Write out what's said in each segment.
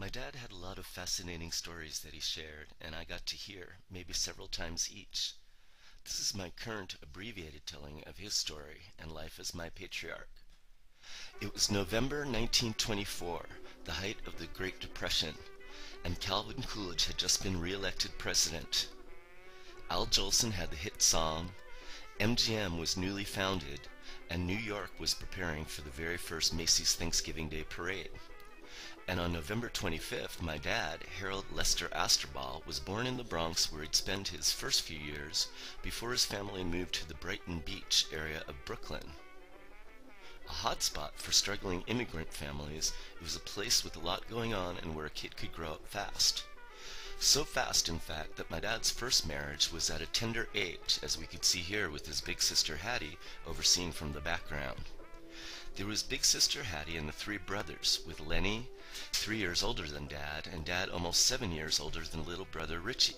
My dad had a lot of fascinating stories that he shared, and I got to hear, maybe several times each. This is my current abbreviated telling of his story and life as my patriarch. It was November 1924, the height of the Great Depression, and Calvin Coolidge had just been re-elected president. Al Jolson had the hit song, MGM was newly founded, and New York was preparing for the very first Macy's Thanksgiving Day Parade. And on November 25th, my dad, Harold Lester Asterball, was born in the Bronx where he'd spent his first few years before his family moved to the Brighton Beach area of Brooklyn. A hotspot for struggling immigrant families, it was a place with a lot going on and where a kid could grow up fast. So fast, in fact, that my dad's first marriage was at a tender age, as we could see here with his big sister Hattie overseen from the background. There was big sister Hattie and the three brothers, with Lenny, 3 years older than Dad, and Dad almost 7 years older than little brother Richie.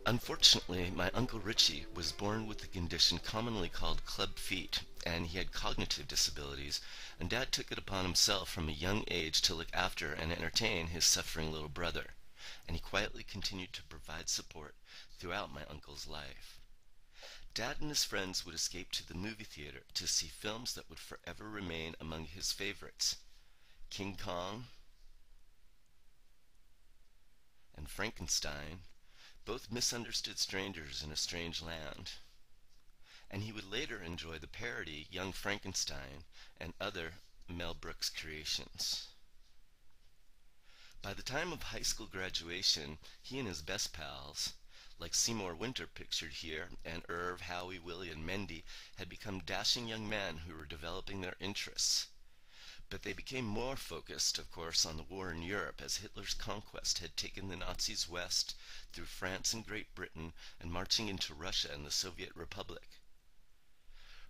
Unfortunately, my Uncle Richie was born with a condition commonly called club feet, and he had cognitive disabilities, and Dad took it upon himself from a young age to look after and entertain his suffering little brother, and he quietly continued to provide support throughout my uncle's life. Dad and his friends would escape to the movie theater to see films that would forever remain among his favorites. King Kong and Frankenstein, both misunderstood strangers in a strange land. And he would later enjoy the parody Young Frankenstein and other Mel Brooks creations. By the time of high school graduation, he and his best pals, like Seymour Winter pictured here, and Irv, Howie, Willie, and Mendy, had become dashing young men who were developing their interests. But they became more focused, of course, on the war in Europe as Hitler's conquest had taken the Nazis west through France and Great Britain and marching into Russia and the Soviet Republic.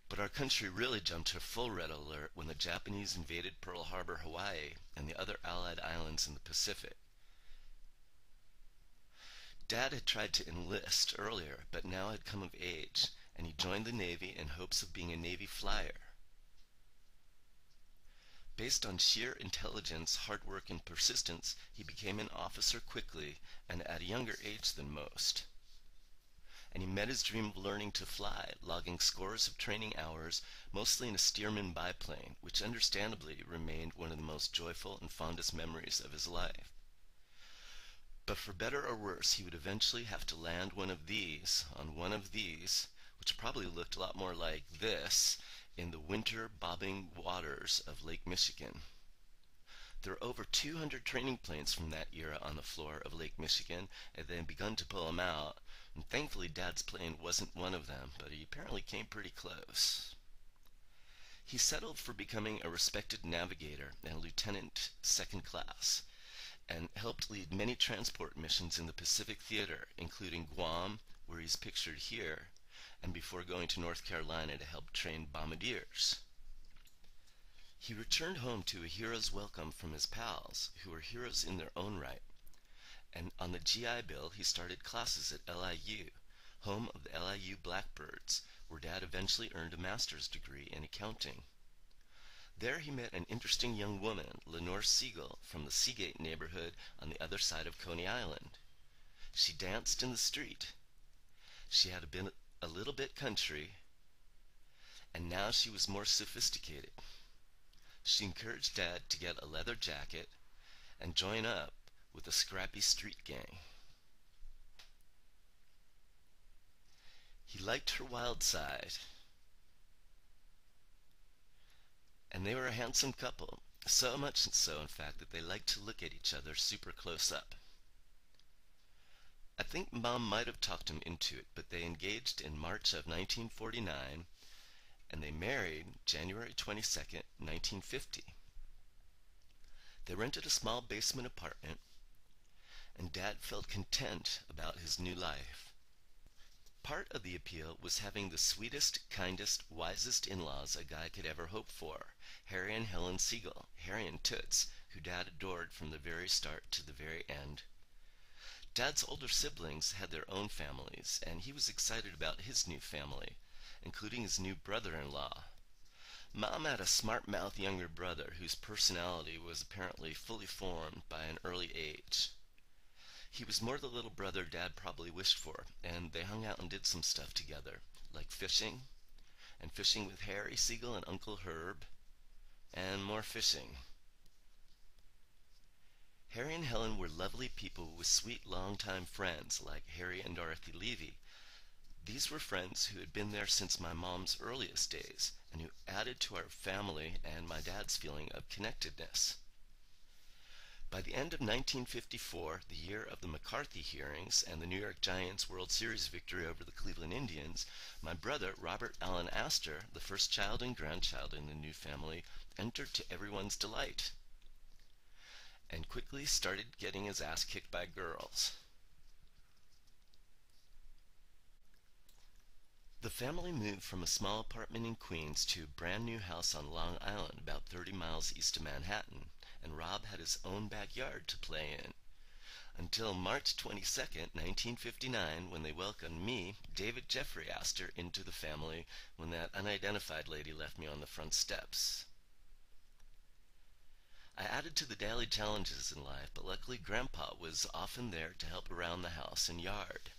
But our country really jumped to full red alert when the Japanese invaded Pearl Harbor, Hawaii, and the other Allied islands in the Pacific. Dad had tried to enlist earlier, but now had come of age, and he joined the Navy in hopes of being a Navy flyer. Based on sheer intelligence, hard work, and persistence, he became an officer quickly and at a younger age than most. And he met his dream of learning to fly, logging scores of training hours, mostly in a Stearman biplane, which understandably remained one of the most joyful and fondest memories of his life. But for better or worse, he would eventually have to land on one of these, which probably looked a lot more like this, in the winter bobbing waters of Lake Michigan. There are over 200 training planes from that era on the floor of Lake Michigan, and they had begun to pull them out, and thankfully Dad's plane wasn't one of them, but he apparently came pretty close. He settled for becoming a respected navigator and lieutenant second class, and helped lead many transport missions in the Pacific Theater, including Guam, where he's pictured here, and before going to North Carolina to help train bombardiers. He returned home to a hero's welcome from his pals, who were heroes in their own right, and on the GI Bill he started classes at LIU, home of the LIU Blackbirds, where Dad eventually earned a master's degree in accounting. There he met an interesting young woman, Lenore Siegel, from the Seagate neighborhood on the other side of Coney Island. She danced in the street. She had been a little bit country, and now she was more sophisticated. She encouraged Dad to get a leather jacket and join up with a scrappy street gang. He liked her wild side, and they were a handsome couple, so much so in fact that they liked to look at each other super close up. I think Mom might have talked him into it, but they engaged in March of 1949, and they married January 22nd, 1950. They rented a small basement apartment, and Dad felt content about his new life. Part of the appeal was having the sweetest, kindest, wisest in-laws a guy could ever hope for, Harry and Helen Siegel, Harry and Toots, who Dad adored from the very start to the very end. Dad's older siblings had their own families, and he was excited about his new family, including his new brother-in-law. Mom had a smart-mouthed younger brother whose personality was apparently fully formed by an early age. He was more the little brother Dad probably wished for, and they hung out and did some stuff together, like fishing, and fishing with Harry Siegel and Uncle Herb, and more fishing. Harry and Helen were lovely people with sweet longtime friends like Harry and Dorothy Levy. These were friends who had been there since my mom's earliest days and who added to our family and my dad's feeling of connectedness. By the end of 1954, the year of the McCarthy hearings and the New York Giants World Series victory over the Cleveland Indians, my brother, Robert Allen Aster, the first child and grandchild in the new family, entered to everyone's delight and quickly started getting his ass kicked by girls. The family moved from a small apartment in Queens to a brand new house on Long Island about 30 miles east of Manhattan, and Rob had his own backyard to play in. Until March 22nd, 1959, when they welcomed me, David Jeffrey Astor, into the family when that unidentified lady left me on the front steps. I added to the daily challenges in life, but luckily Grandpa was often there to help around the house and yard.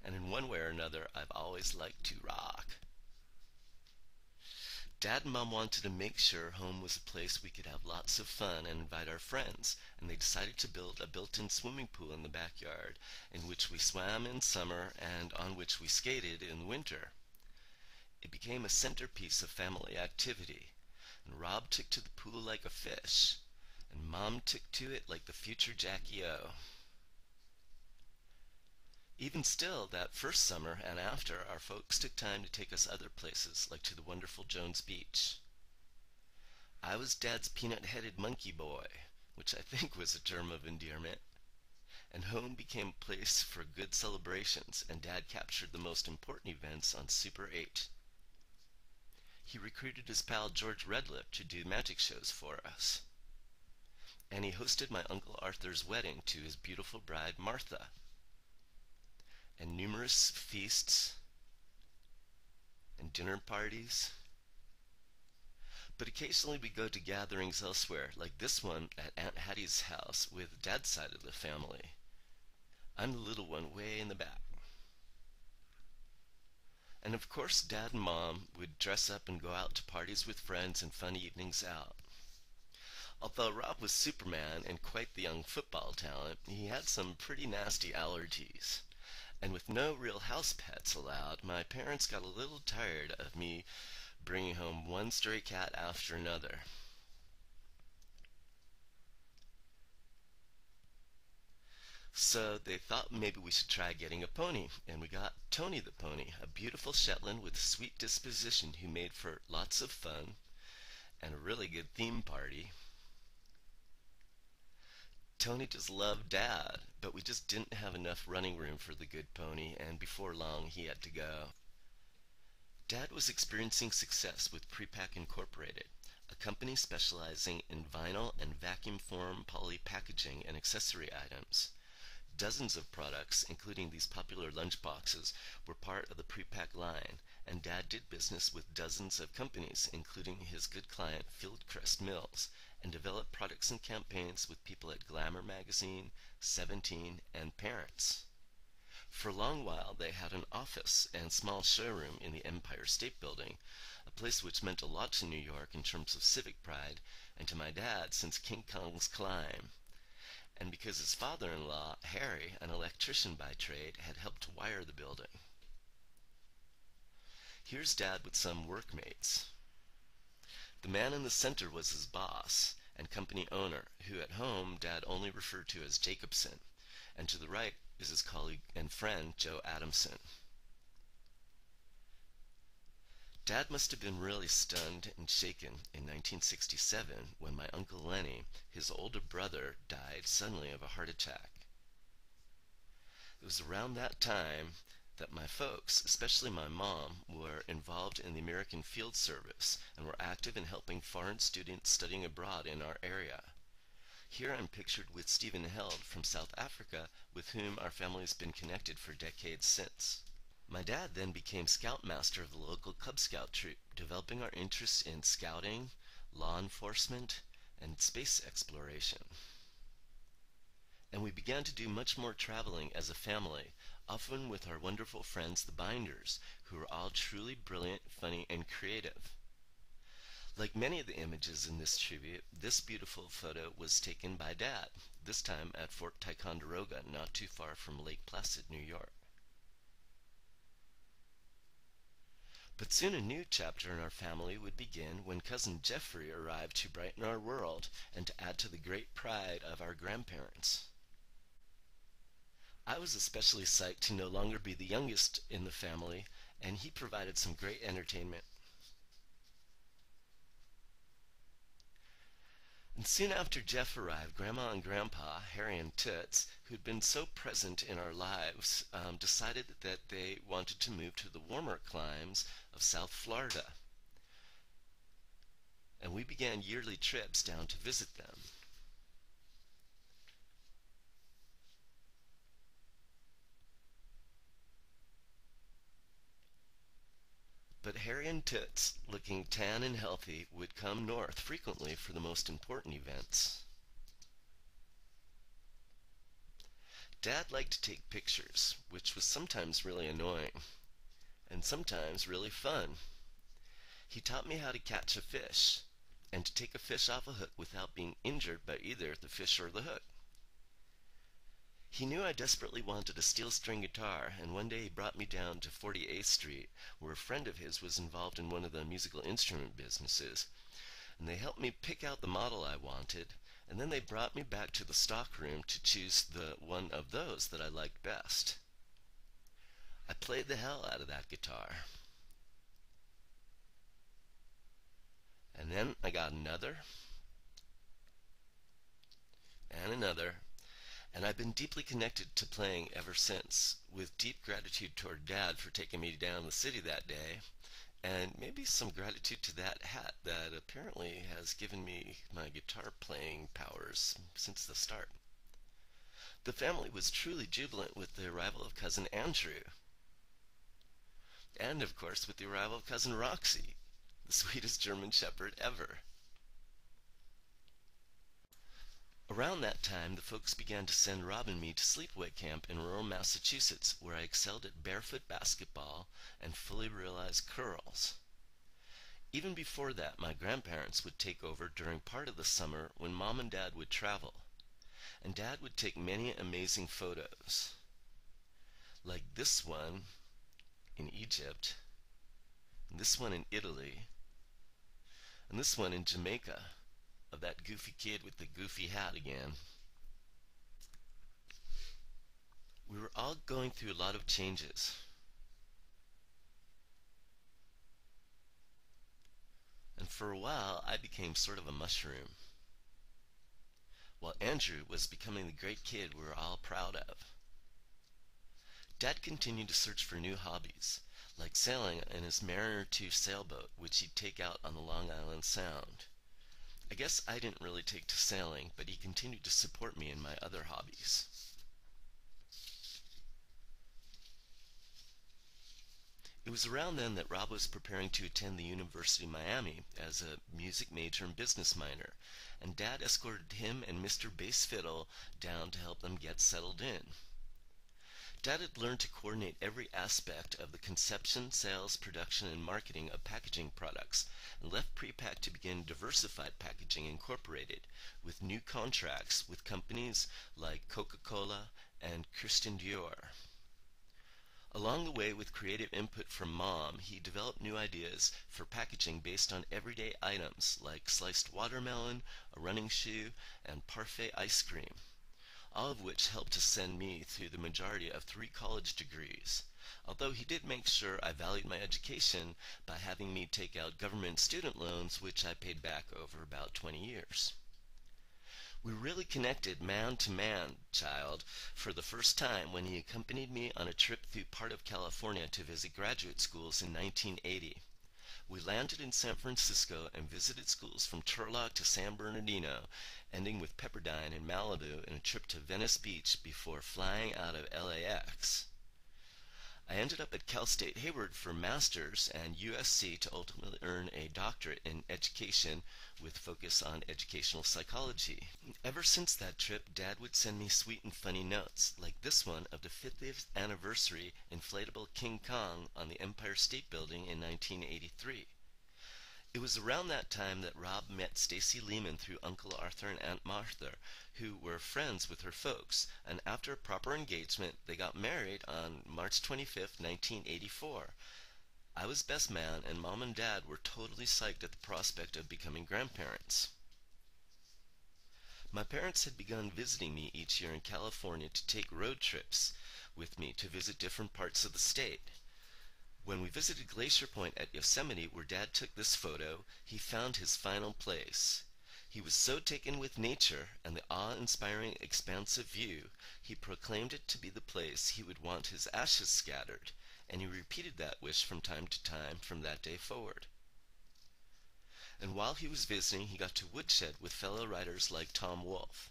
And in one way or another, I've always liked to rock. Dad and Mom wanted to make sure home was a place we could have lots of fun and invite our friends, and they decided to build a built-in swimming pool in the backyard, in which we swam in summer and on which we skated in winter. It became a centerpiece of family activity, and Rob took to the pool like a fish, and Mom took to it like the future Jackie O. Even still, that first summer and after, our folks took time to take us other places, like to the wonderful Jones Beach. I was Dad's peanut-headed monkey boy, which I think was a term of endearment, and home became a place for good celebrations, and Dad captured the most important events on Super 8. He recruited his pal George Redlip to do magic shows for us, and he hosted my Uncle Arthur's wedding to his beautiful bride Martha, and numerous feasts and dinner parties. But occasionally we go to gatherings elsewhere, like this one at Aunt Hattie's house with Dad's side of the family. I'm the little one way in the back. And of course Dad and Mom would dress up and go out to parties with friends and fun evenings out. Although Rob was Superman and quite the young football talent, he had some pretty nasty allergies. And with no real house pets allowed, my parents got a little tired of me bringing home one stray cat after another. So they thought maybe we should try getting a pony, and we got Tony the pony, a beautiful Shetland with a sweet disposition who made for lots of fun and a really good theme party. Tony just loved Dad, but we just didn't have enough running room for the good pony, and before long he had to go. Dad was experiencing success with Prepack Incorporated, a company specializing in vinyl and vacuum form poly packaging and accessory items. Dozens of products, including these popular lunchboxes, were part of the Prepack line, and Dad did business with dozens of companies, including his good client Fieldcrest Mills, and developed products and campaigns with people at Glamour Magazine, 17, and Parents. For a long while they had an office and small showroom in the Empire State Building, a place which meant a lot to New York in terms of civic pride, and to my dad since King Kong's climb, and because his father-in-law, Harry, an electrician by trade, had helped wire the building. Here's Dad with some workmates. The man in the center was his boss and company owner, who at home Dad only referred to as Jacobson, and to the right is his colleague and friend Joe Adamson. Dad must have been really stunned and shaken in 1967 when my Uncle Lenny, his older brother, died suddenly of a heart attack. It was around that time that my folks, especially my mom, were involved in the American Field Service and were active in helping foreign students studying abroad in our area. Here I'm pictured with Stephen Held from South Africa, with whom our family has been connected for decades since. My dad then became scoutmaster of the local Cub Scout troop, developing our interests in scouting, law enforcement, and space exploration. And we began to do much more traveling as a family, often with our wonderful friends the Binders, who were all truly brilliant, funny, and creative. Like many of the images in this tribute, this beautiful photo was taken by Dad, this time at Fort Ticonderoga, not too far from Lake Placid, New York. But soon a new chapter in our family would begin when cousin Jeffrey arrived to brighten our world and to add to the great pride of our grandparents. I was especially psyched to no longer be the youngest in the family, and he provided some great entertainment. And soon after Jeff arrived, Grandma and Grandpa, Harry and Toots, who'd been so present in our lives, decided that they wanted to move to the warmer climes of South Florida. And we began yearly trips down to visit them. But Harry and Toots, looking tan and healthy, would come north frequently for the most important events. Dad liked to take pictures, which was sometimes really annoying, and sometimes really fun. He taught me how to catch a fish, and to take a fish off a hook without being injured by either the fish or the hook. He knew I desperately wanted a steel string guitar, and one day he brought me down to 48th Street, where a friend of his was involved in one of the musical instrument businesses, and they helped me pick out the model I wanted, and then they brought me back to the stock room to choose the one of those that I liked best. I played the hell out of that guitar. And then I got another, and another, and I've been deeply connected to playing ever since, with deep gratitude toward Dad for taking me down the city that day, and maybe some gratitude to that hat that apparently has given me my guitar playing powers since the start. The family was truly jubilant with the arrival of cousin Andrew, and of course with the arrival of cousin Roxy, the sweetest German Shepherd ever. Around that time, the folks began to send Rob and me to sleepaway camp in rural Massachusetts, where I excelled at barefoot basketball and fully realized curls. Even before that, my grandparents would take over during part of the summer when Mom and Dad would travel, and Dad would take many amazing photos, like this one in Egypt, and this one in Italy, and this one in Jamaica, of that goofy kid with the goofy hat again. We were all going through a lot of changes. And for a while, I became sort of a mushroom, while Andrew was becoming the great kid we were all proud of. Dad continued to search for new hobbies, like sailing in his Mariner 2 sailboat, which he'd take out on the Long Island Sound. I guess I didn't really take to sailing, but he continued to support me in my other hobbies. It was around then that Rob was preparing to attend the University of Miami as a music major and business minor, and Dad escorted him and Mr. Bass Fiddle down to help them get settled in. Dad had learned to coordinate every aspect of the conception, sales, production, and marketing of packaging products, and left Prepack to begin Diversified Packaging Incorporated, with new contracts with companies like Coca-Cola and Christian Dior. Along the way, with creative input from Mom, he developed new ideas for packaging based on everyday items like sliced watermelon, a running shoe, and parfait ice cream, all of which helped to send me through the majority of 3 college degrees, although he did make sure I valued my education by having me take out government student loans, which I paid back over about 20 years. We really connected man to man, child, for the first time when he accompanied me on a trip through part of California to visit graduate schools in 1980. We landed in San Francisco and visited schools from Turlock to San Bernardino, ending with Pepperdine and Malibu and a trip to Venice Beach before flying out of LAX. I ended up at Cal State Hayward for master's and USC to ultimately earn a doctorate in education with focus on educational psychology. Ever since that trip, Dad would send me sweet and funny notes, like this one of the 50th anniversary inflatable King Kong on the Empire State Building in 1983. It was around that time that Rob met Stacy Lehman through Uncle Arthur and Aunt Martha, who were friends with her folks, and after a proper engagement, they got married on March 25th, 1984. I was best man, and Mom and Dad were totally psyched at the prospect of becoming grandparents. My parents had begun visiting me each year in California to take road trips with me to visit different parts of the state. When we visited Glacier Point at Yosemite, where Dad took this photo, he found his final place. He was so taken with nature and the awe-inspiring expansive view, he proclaimed it to be the place he would want his ashes scattered, and he repeated that wish from time to time from that day forward. And while he was visiting, he got to woodshed with fellow writers like Tom Wolfe.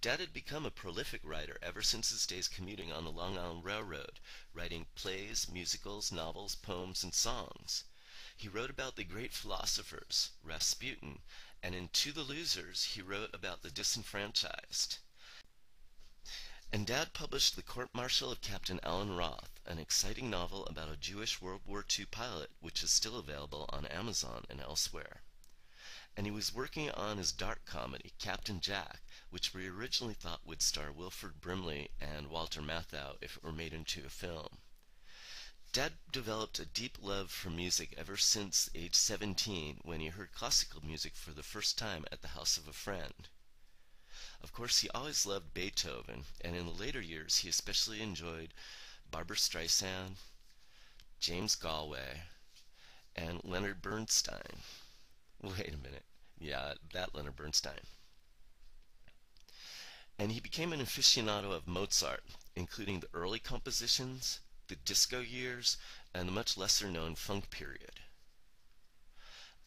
Dad had become a prolific writer ever since his days commuting on the Long Island Railroad, writing plays, musicals, novels, poems, and songs. He wrote about the great philosophers, Rasputin, and in To the Losers, he wrote about the disenfranchised. And Dad published The Court-Martial of Captain Alan Roth, an exciting novel about a Jewish World War II pilot, which is still available on Amazon and elsewhere. And he was working on his dark comedy, Captain Jack, which we originally thought would star Wilford Brimley and Walter Matthau if it were made into a film. Dad developed a deep love for music ever since age 17, when he heard classical music for the first time at the house of a friend. Of course, he always loved Beethoven, and in the later years he especially enjoyed Barbra Streisand, James Galway, and Leonard Bernstein. Wait a minute. Yeah, that Leonard Bernstein. And he became an aficionado of Mozart, including the early compositions, the disco years, and the much lesser-known funk period.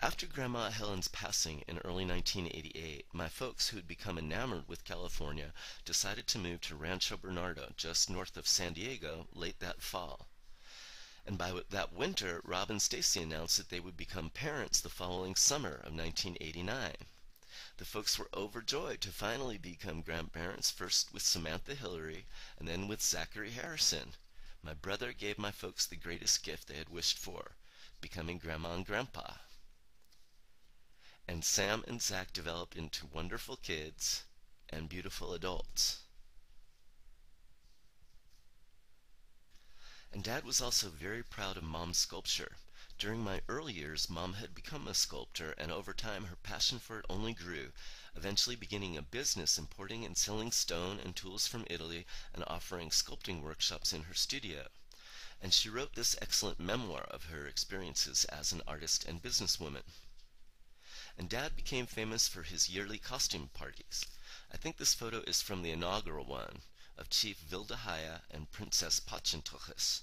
After Grandma Helen's passing in early 1988, my folks, who had become enamored with California, decided to move to Rancho Bernardo, just north of San Diego, late that fall. And by that winter, Rob and Stacy announced that they would become parents the following summer of 1989. The folks were overjoyed to finally become grandparents, first with Samantha Hillary, and then with Zachary Harrison. My brother gave my folks the greatest gift they had wished for, becoming Grandma and Grandpa. And Sam and Zach developed into wonderful kids and beautiful adults. And Dad was also very proud of Mom's sculpture. During my early years, Mom had become a sculptor, and over time her passion for it only grew, eventually beginning a business importing and selling stone and tools from Italy and offering sculpting workshops in her studio. And she wrote this excellent memoir of her experiences as an artist and businesswoman. And Dad became famous for his yearly costume parties. I think this photo is from the inaugural one, of Chief Wildehaya and Princess Pachentuches.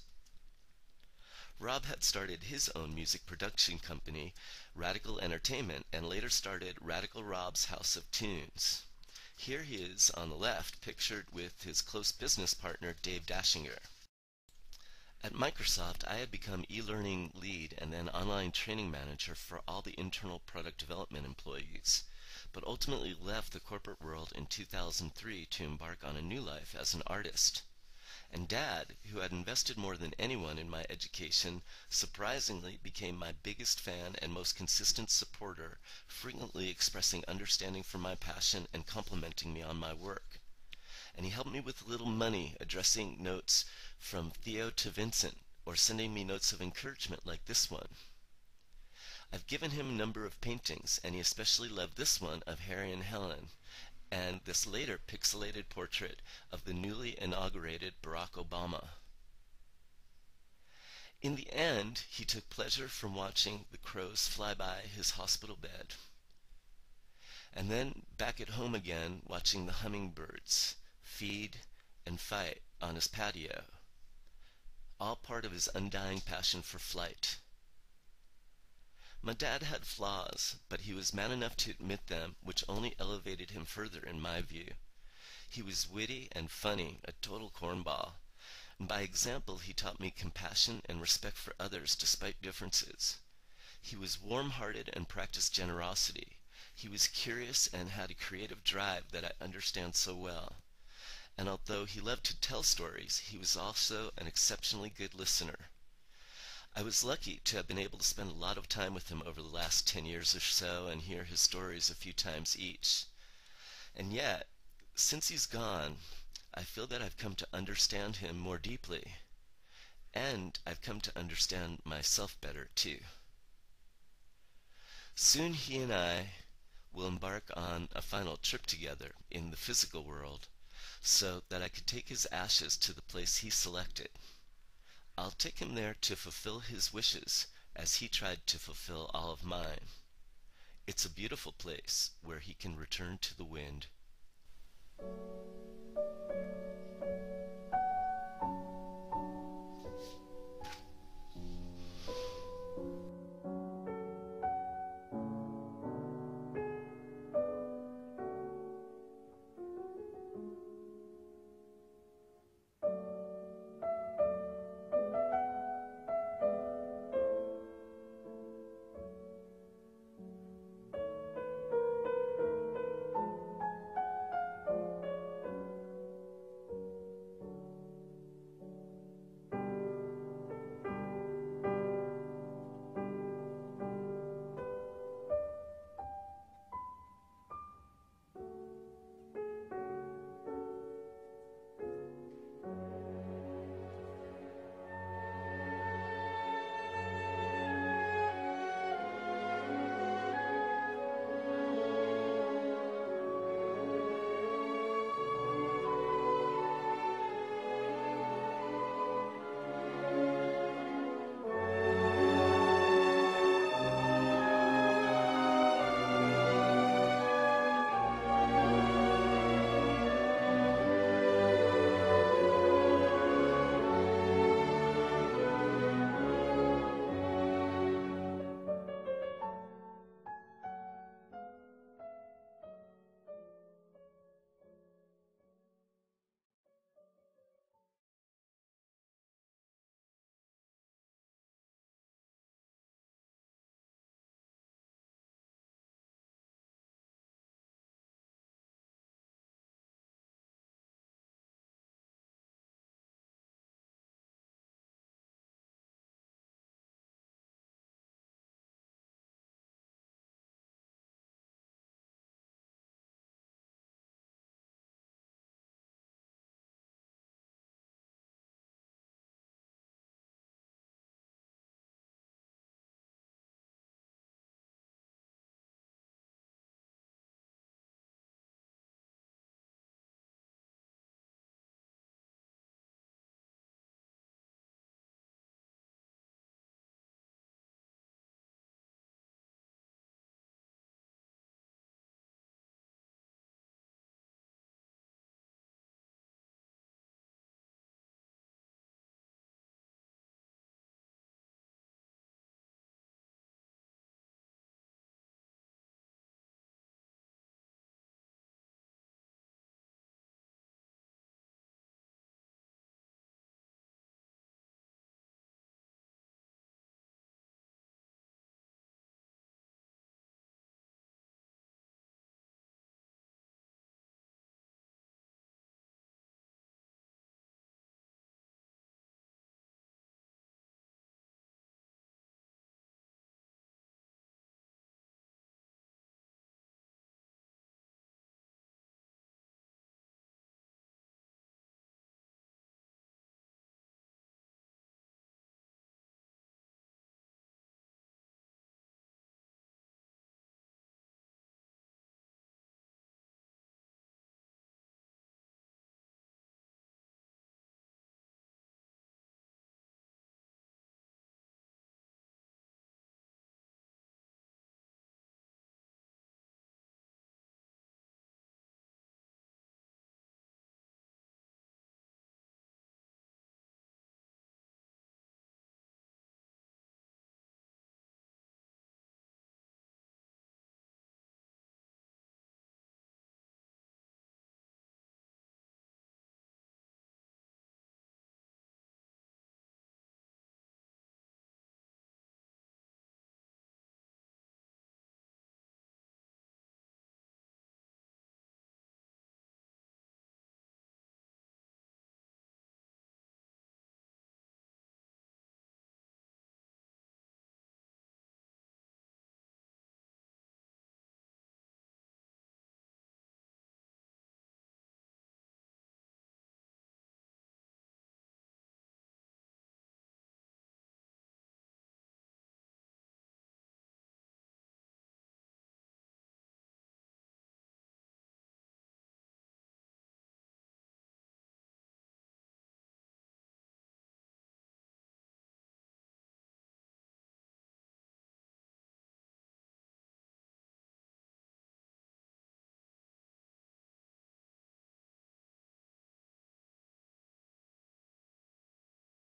Rob had started his own music production company, Radical Entertainment, and later started Radical Rob's House of Tunes. Here he is on the left, pictured with his close business partner, Dave Dashinger. At Microsoft, I had become e-learning lead and then online training manager for all the internal product development employees, but ultimately left the corporate world in 2003 to embark on a new life as an artist. And Dad, who had invested more than anyone in my education, surprisingly became my biggest fan and most consistent supporter, frequently expressing understanding for my passion and complimenting me on my work. And he helped me with a little money, addressing notes from Theo to Vincent, or sending me notes of encouragement like this one. I've given him a number of paintings, and he especially loved this one of Harry and Helen, and this later pixelated portrait of the newly inaugurated Barack Obama. In the end, he took pleasure from watching the crows fly by his hospital bed. And then back at home again, watching the hummingbirds feed and fight on his patio, all part of his undying passion for flight. My dad had flaws, but he was man enough to admit them, which only elevated him further in my view. He was witty and funny, a total cornball, And by example, he taught me compassion and respect for others despite differences. He was warm-hearted and practiced generosity. He was curious and had a creative drive that I understand so well. And although he loved to tell stories, he was also an exceptionally good listener. I was lucky to have been able to spend a lot of time with him over the last 10 years or so and hear his stories a few times each. And yet, since he's gone, I feel that I've come to understand him more deeply. And I've come to understand myself better, too. Soon he and I will embark on a final trip together in the physical world so that I could take his ashes to the place he selected. I'll take him there to fulfill his wishes as he tried to fulfill all of mine. It's a beautiful place where he can return to the wind.